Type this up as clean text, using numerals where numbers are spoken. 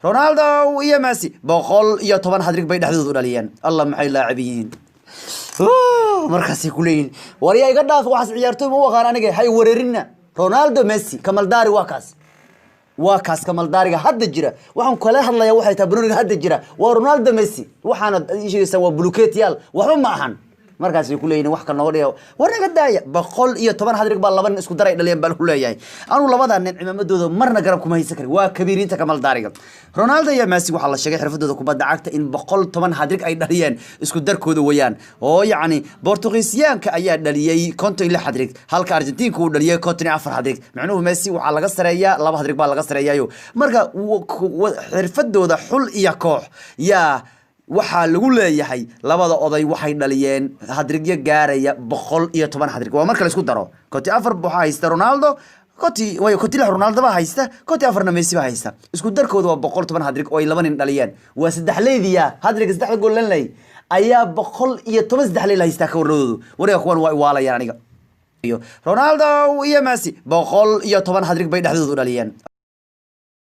رونالدو iyo Messi boqol iyo toban hadrig bay dhexdooda u dhaliyeen Allah maxay laacibiin markaas ay kuleeyeen wariya iga dhaaf waxas ciyaartooy ma waqaan aniga hay wareerina Ronaldo Messi kamal daari waa kaas kamal daariga hadda jira waxaan kala hadlayaa waxay tahay Bruno hadda jira waa Ronaldo Messi waxaana isheegaysan waa bulukeetiyal waxba ma ahan markaas ay kuleeyeen wax ka noo dhiyo warnaga daaya boqol iyo toban hadrig baa laban isku daray dhaliyeen bal kuleeyahay anu labada nin ciimamadooda marna garab kuma haysan karin waa kabiiriinta kamal daariga Ronaldo iyo Messi waxa la sheegay xirfadooda kubadda cagta in boqol toban hadrig ay dhaliyeen isku darkooda wayaan oo yaani Portugiisiyaanka ayaa dhaliyay konton ila hadrig halka Argentinku uu dhaliyay konton iyo afar hadrig macnuhu Messi waxa laga sareeyaa laba hadrig baa laga sareeyayo marka xirfadooda xul iyo koox yaa waxa lagu leeyahay labada oday waxay dhaliyeen hadrigyo gaaraya boqol iyo toban hadrig waa marka la isku daro konti afar waxa haysta Ronaldo konti Ronaldo ba haysta konti afarna Messi ba haysta isku darkooda waa boqol toban hadrig oo ay laba nin dhaliyeen waa saddex leediya hadrig saddex gool leenay ayaa boqol iyo toban saddex leey haysta ka warnoodu wariga kuwan waa waalayaan aniga Ronaldo iyo Messi boqol iyo toban hadrig bay dhexdooda u dhaliyeen